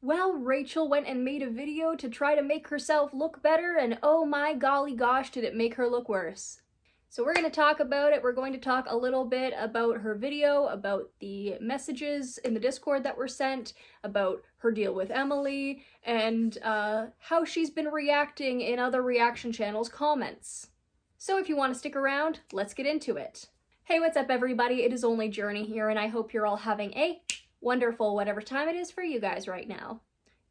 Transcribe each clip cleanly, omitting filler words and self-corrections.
Well, Rachel went and made a video to try to make herself look better, and oh my golly gosh, did it make her look worse. So we're going to talk about it. We're going to talk a little bit about her video, about the messages in the Discord that were sent, about her deal with Emily, and how she's been reacting in other reaction channels' comments. So if you want to stick around, let's get into it. Hey, what's up everybody? It is only Journey here, and I hope you're all having a wonderful whatever time it is for you guys right now.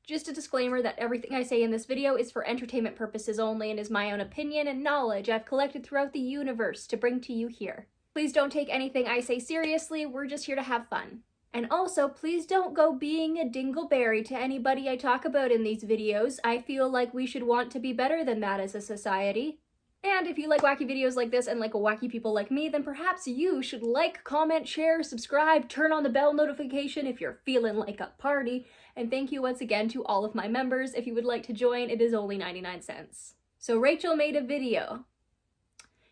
Just a disclaimer that everything I say in this video is for entertainment purposes only and is my own opinion and knowledge I've collected throughout the universe to bring to you here. Please don't take anything I say seriously, we're just here to have fun. And also, please don't go being a dingleberry to anybody I talk about in these videos. I feel like we should want to be better than that as a society. And if you like wacky videos like this and like wacky people like me, then perhaps you should like, comment, share, subscribe, turn on the bell notification if you're feeling like a party. And thank you once again to all of my members. If you would like to join, it is only 99 cents. So Rachel made a video.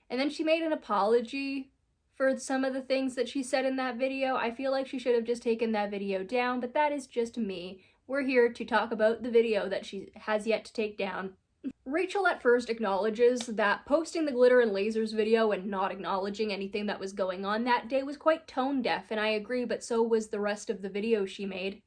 And then she made an apology for some of the things that she said in that video. I feel like she should have just taken that video down, but that is just me. We're here to talk about the video that she has yet to take down. Rachel at first acknowledges that posting the glitter and lasers video and not acknowledging anything that was going on that day was quite tone deaf, and I agree, but so was the rest of the video she made.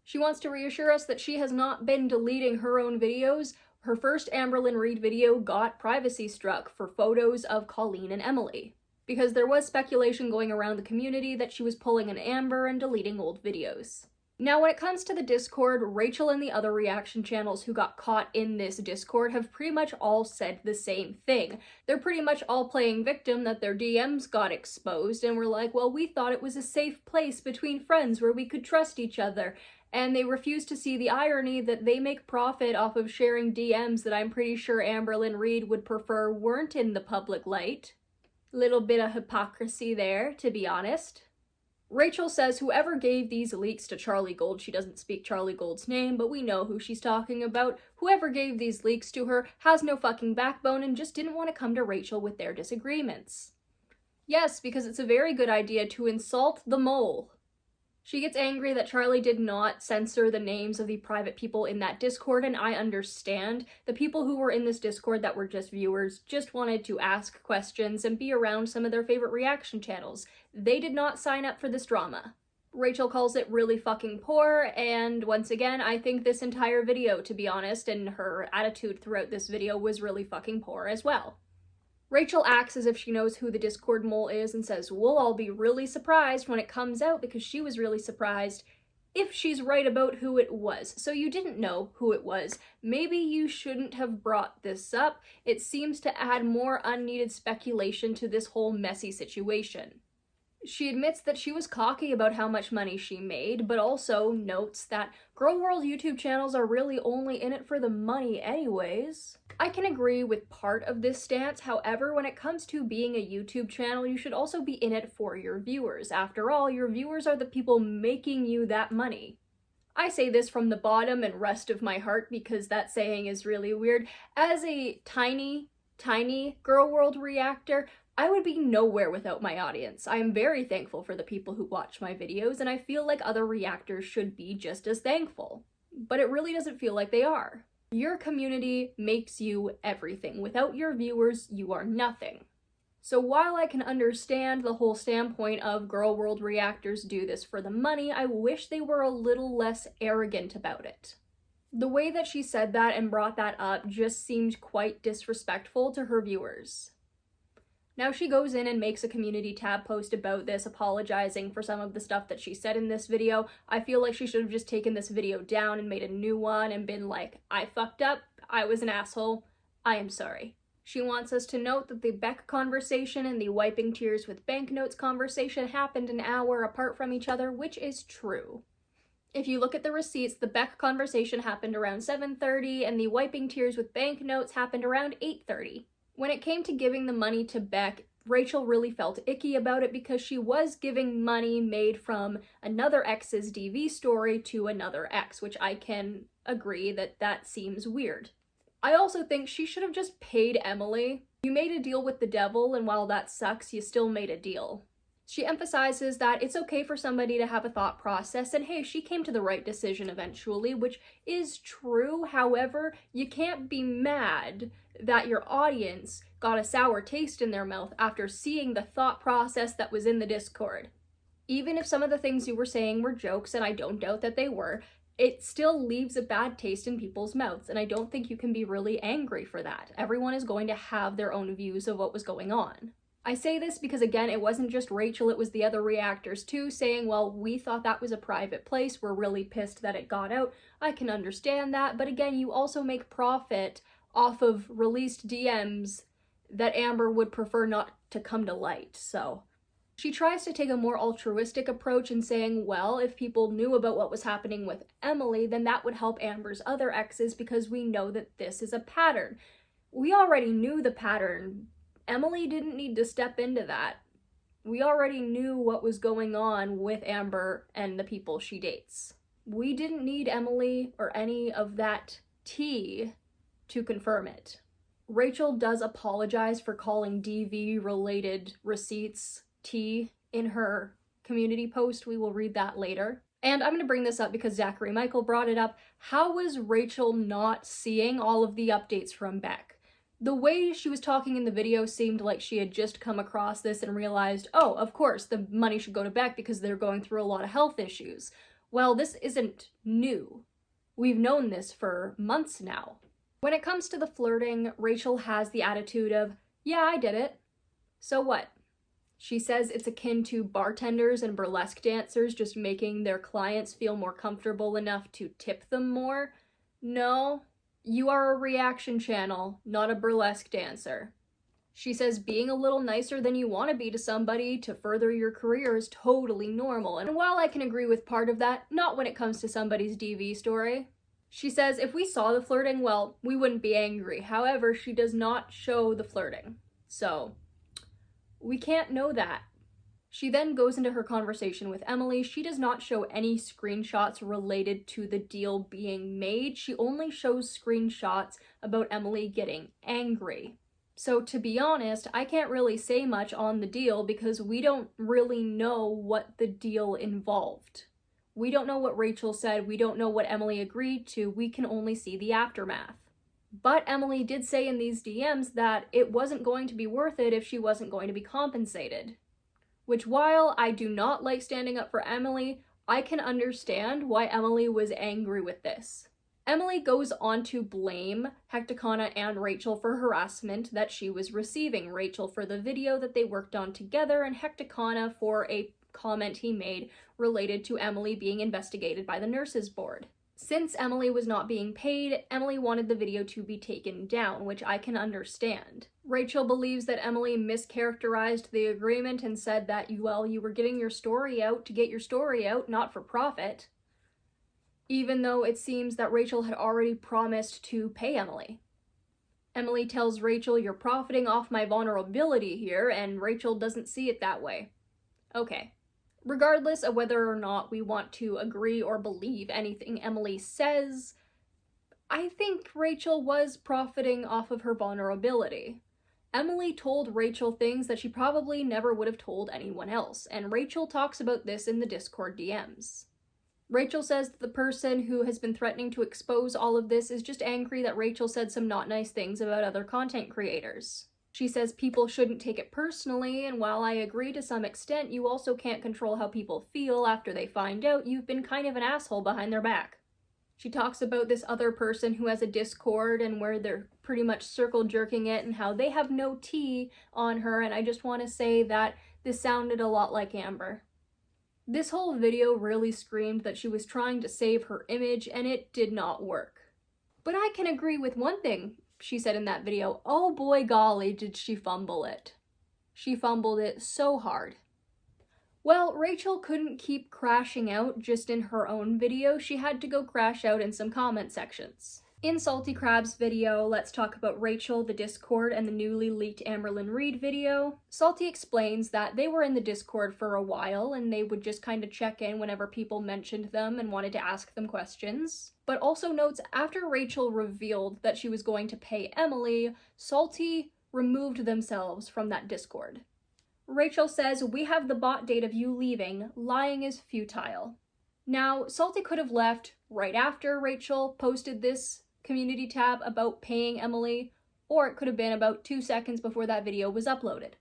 She wants to reassure us that she has not been deleting her own videos. Her first Amberlynn Reid video got privacy struck for photos of Colleen and Emily, because there was speculation going around the community that she was pulling an Amber and deleting old videos. Now, when it comes to the Discord, Rachel and the other reaction channels who got caught in this Discord have pretty much all said the same thing. They're pretty much all playing victim that their DMs got exposed and were like, well, we thought it was a safe place between friends where we could trust each other. And they refuse to see the irony that they make profit off of sharing DMs that I'm pretty sure Amberlynn Reid would prefer weren't in the public light. Little bit of hypocrisy there, to be honest. Rachel says whoever gave these leaks to Charlie Gold, she doesn't speak Charlie Gold's name, but we know who she's talking about, whoever gave these leaks to her has no fucking backbone and just didn't want to come to Rachel with their disagreements. Yes, because it's a very good idea to insult the mole. She gets angry that Charlie did not censor the names of the private people in that Discord, and I understand. The people who were in this Discord that were just viewers just wanted to ask questions and be around some of their favorite reaction channels. They did not sign up for this drama. Rachel calls it really fucking poor, and once again, I think this entire video, to be honest, and her attitude throughout this video was really fucking poor as well. Rachel acts as if she knows who the Discord mole is and says, we'll all be really surprised when it comes out because she was really surprised if she's right about who it was. So you didn't know who it was. Maybe you shouldn't have brought this up. It seems to add more unneeded speculation to this whole messy situation. She admits that she was cocky about how much money she made, but also notes that Girl World YouTube channels are really only in it for the money anyways. I can agree with part of this stance, however, when it comes to being a YouTube channel, you should also be in it for your viewers. After all, your viewers are the people making you that money. I say this from the bottom and rest of my heart because that saying is really weird. As a tiny Girl World reactor, I would be nowhere without my audience. I am very thankful for the people who watch my videos, and I feel like other reactors should be just as thankful. But it really doesn't feel like they are. Your community makes you everything. Without your viewers, you are nothing. So while I can understand the whole standpoint of Girl World reactors do this for the money, I wish they were a little less arrogant about it. The way that she said that and brought that up just seemed quite disrespectful to her viewers. Now she goes in and makes a community tab post about this, apologizing for some of the stuff that she said in this video. I feel like she should have just taken this video down and made a new one and been like, I fucked up, I was an asshole, I am sorry. She wants us to note that the Beck conversation and the wiping tears with banknotes conversation happened an hour apart from each other, which is true. If you look at the receipts, the Beck conversation happened around 7:30 and the wiping tears with banknotes happened around 8:30. When it came to giving the money to Beck, Rachel really felt icky about it because she was giving money made from another ex's DV story to another ex, which I can agree that that seems weird. I also think she should have just paid Emily. You made a deal with the devil, and while that sucks, you still made a deal. She emphasizes that it's okay for somebody to have a thought process, and hey, she came to the right decision eventually, which is true. However, you can't be mad that your audience got a sour taste in their mouth after seeing the thought process that was in the Discord. Even if some of the things you were saying were jokes, and I don't doubt that they were, it still leaves a bad taste in people's mouths, and I don't think you can be really angry for that. Everyone is going to have their own views of what was going on. I say this because, again, it wasn't just Rachel, it was the other reactors too, saying, well, we thought that was a private place, we're really pissed that it got out. I can understand that, but again, you also make profit off of released DMs that Amber would prefer not to come to light, so. She tries to take a more altruistic approach in saying, well, if people knew about what was happening with Emily, then that would help Amber's other exes because we know that this is a pattern. We already knew the pattern. Emily didn't need to step into that. We already knew what was going on with Amber and the people she dates. We didn't need Emily or any of that tea to confirm it. Rachel does apologize for calling DV-related receipts tea in her community post. We will read that later. And I'm going to bring this up because Zachary Michael brought it up. How was Rachel not seeing all of the updates from Beck? The way she was talking in the video seemed like she had just come across this and realized, oh, of course, the money should go to Beck because they're going through a lot of health issues. Well, this isn't new. We've known this for months now. When it comes to the flirting, Rachel has the attitude of, yeah, I did it. So what? She says it's akin to bartenders and burlesque dancers just making their clients feel more comfortable enough to tip them more. No. You are a reaction channel, not a burlesque dancer. She says being a little nicer than you want to be to somebody to further your career is totally normal. And while I can agree with part of that, not when it comes to somebody's DV story. She says if we saw the flirting, well, we wouldn't be angry. However, she does not show the flirting. So, we can't know that. She then goes into her conversation with Emily. She does not show any screenshots related to the deal being made. She only shows screenshots about Emily getting angry. So to be honest, I can't really say much on the deal because we don't really know what the deal involved. We don't know what Rachel said. We don't know what Emily agreed to. We can only see the aftermath. But Emily did say in these DMs that it wasn't going to be worth it if she wasn't going to be compensated. Which, while I do not like standing up for Emily, I can understand why Emily was angry with this. Emily goes on to blame Hecticana and Rachel for harassment that she was receiving. Rachel for the video that they worked on together, and Hecticana for a comment he made related to Emily being investigated by the nurses board. Since Emily was not being paid, Emily wanted the video to be taken down, which I can understand. Rachel believes that Emily mischaracterized the agreement and said that, well, you were getting your story out to get your story out, not for profit. Even though it seems that Rachel had already promised to pay Emily. Emily tells Rachel, you're profiting off my vulnerability here, and Rachel doesn't see it that way. Okay. Regardless of whether or not we want to agree or believe anything Emily says, I think Rachel was profiting off of her vulnerability. Emily told Rachel things that she probably never would have told anyone else, and Rachel talks about this in the Discord DMs. Rachel says that the person who has been threatening to expose all of this is just angry that Rachel said some not nice things about other content creators. She says people shouldn't take it personally, and while I agree to some extent, you also can't control how people feel after they find out you've been kind of an asshole behind their back. She talks about this other person who has a Discord and where they're pretty much circle jerking it and how they have no tea on her, and I just want to say that this sounded a lot like Amber. This whole video really screamed that she was trying to save her image, and it did not work. But I can agree with one thing she said in that video. Oh boy golly, did she fumble it. She fumbled it so hard. Well, Rachel couldn't keep crashing out just in her own video. She had to go crash out in some comment sections. In Salty Crab's video, let's talk about Rachel, the Discord, and the newly leaked Amberlynn Reid video. Salty explains that they were in the Discord for a while and they would just kind of check in whenever people mentioned them and wanted to ask them questions. But also notes after Rachel revealed that she was going to pay Emily, Salty removed themselves from that Discord. Rachel says, "We have the bought date of you leaving. Lying is futile." Now, Salty could have left right after Rachel posted this community tab about paying Emily, or it could have been about 2 seconds before that video was uploaded.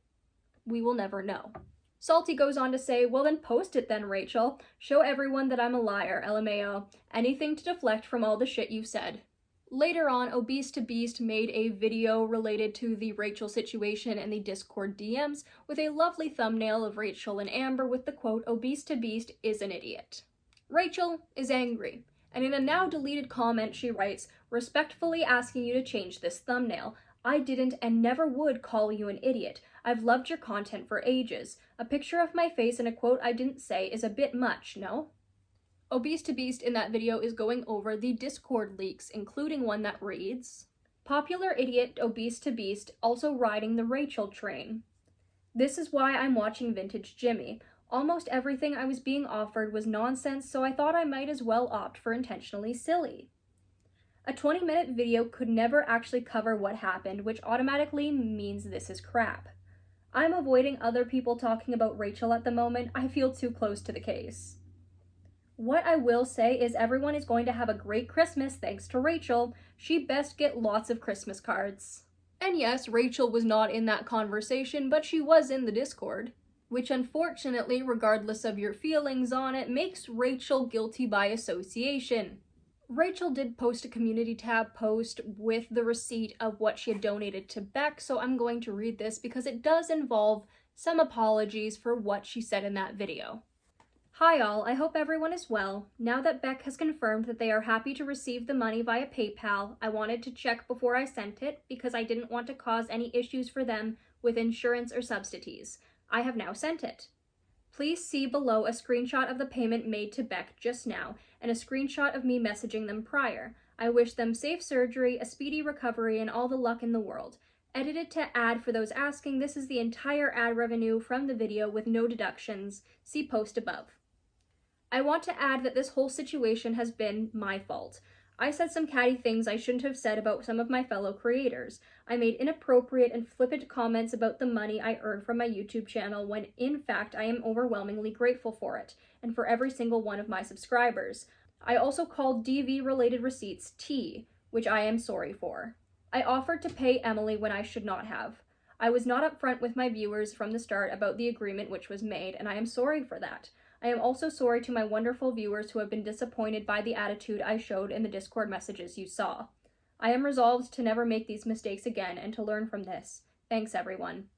We will never know. Salty goes on to say, "Well then post it then, Rachel. Show everyone that I'm a liar, LMAO. Anything to deflect from all the shit you've said." Later on, Obese to Beast made a video related to the Rachel situation in the Discord DMs with a lovely thumbnail of Rachel and Amber with the quote, "Obese to Beast is an idiot." Rachel is angry, and in a now deleted comment she writes, "Respectfully asking you to change this thumbnail. I didn't and never would call you an idiot. I've loved your content for ages. A picture of my face and a quote I didn't say is a bit much, no?" Obese to Beast in that video is going over the Discord leaks, including one that reads, "Popular idiot Obese to Beast also riding the Rachel train. This is why I'm watching Vintage Jimmy. Almost everything I was being offered was nonsense, so I thought I might as well opt for intentionally silly." A 20-minute video could never actually cover what happened, which automatically means this is crap. I'm avoiding other people talking about Rachel at the moment. I feel too close to the case. What I will say is everyone is going to have a great Christmas thanks to Rachel. She best get lots of Christmas cards. And yes, Rachel was not in that conversation, but she was in the Discord, which unfortunately, regardless of your feelings on it, makes Rachel guilty by association. Rachel did post a community tab post with the receipt of what she had donated to Beck, so I'm going to read this because it does involve some apologies for what she said in that video. "Hi all, I hope everyone is well. Now that Beck has confirmed that they are happy to receive the money via PayPal, I wanted to check before I sent it because I didn't want to cause any issues for them with insurance or subsidies. I have now sent it. Please see below a screenshot of the payment made to Beck just now and a screenshot of me messaging them prior. I wish them safe surgery, a speedy recovery, and all the luck in the world. Edited to ad for those asking. This is the entire ad revenue from the video with no deductions. See post above. I want to add that this whole situation has been my fault. I said some catty things I shouldn't have said about some of my fellow creators. I made inappropriate and flippant comments about the money I earn from my YouTube channel when, in fact, I am overwhelmingly grateful for it, and for every single one of my subscribers. I also called DV-related receipts tea, which I am sorry for. I offered to pay Emily when I should not have. I was not upfront with my viewers from the start about the agreement which was made, and I am sorry for that. I am also sorry to my wonderful viewers who have been disappointed by the attitude I showed in the Discord messages you saw. I am resolved to never make these mistakes again and to learn from this. Thanks, everyone."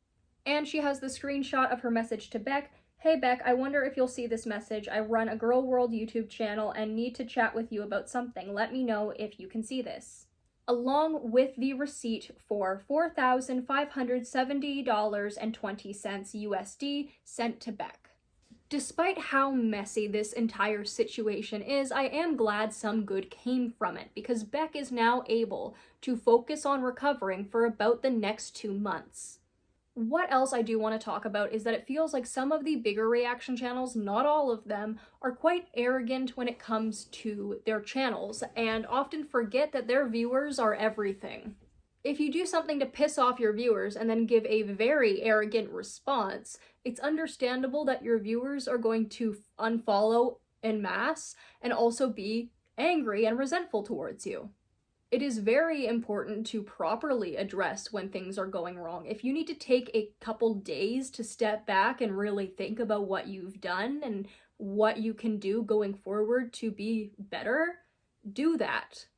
And she has the screenshot of her message to Beck. "Hey Beck, I wonder if you'll see this message. I run a Girl World YouTube channel and need to chat with you about something. Let me know if you can see this." Along with the receipt for $4,570.20 USD sent to Beck. Despite how messy this entire situation is, I am glad some good came from it, because Beck is now able to focus on recovering for about the next 2 months. What else I do want to talk about is that it feels like some of the bigger reaction channels, not all of them, are quite arrogant when it comes to their channels, and often forget that their viewers are everything. If you do something to piss off your viewers and then give a very arrogant response, it's understandable that your viewers are going to unfollow en masse and also be angry and resentful towards you. It is very important to properly address when things are going wrong. If you need to take a couple days to step back and really think about what you've done and what you can do going forward to be better, do that.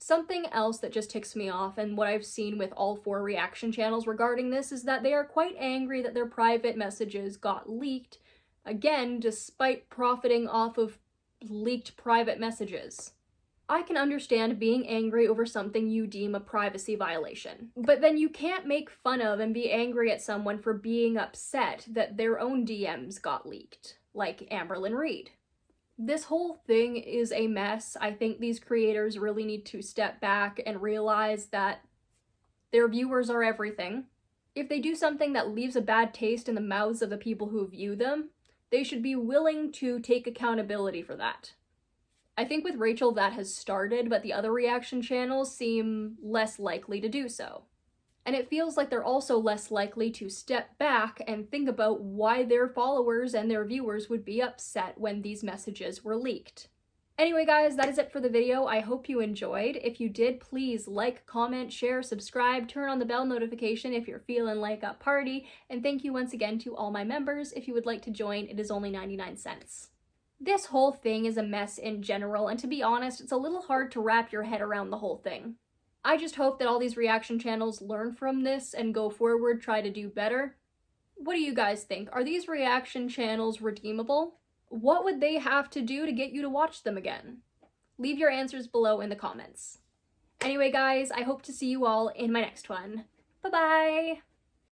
Something else that just ticks me off, and what I've seen with all 4 reaction channels regarding this, is that they are quite angry that their private messages got leaked, again, despite profiting off of leaked private messages. I can understand being angry over something you deem a privacy violation, but then you can't make fun of and be angry at someone for being upset that their own DMs got leaked, like Amberlyn Reed. This whole thing is a mess. I think these creators really need to step back and realize that their viewers are everything. If they do something that leaves a bad taste in the mouths of the people who view them, they should be willing to take accountability for that. I think with Rachel that has started, but the other reaction channels seem less likely to do so. And it feels like they're also less likely to step back and think about why their followers and their viewers would be upset when these messages were leaked. Anyway guys, that is it for the video. I hope you enjoyed. If you did, please like, comment, share, subscribe, turn on the bell notification if you're feeling like a party, and thank you once again to all my members. If you would like to join, it is only 99 cents. This whole thing is a mess in general, and to be honest, it's a little hard to wrap your head around the whole thing. I just hope that all these reaction channels learn from this and go forward, try to do better. What do you guys think? Are these reaction channels redeemable? What would they have to do to get you to watch them again? Leave your answers below in the comments. Anyway guys, I hope to see you all in my next one. Bye-bye!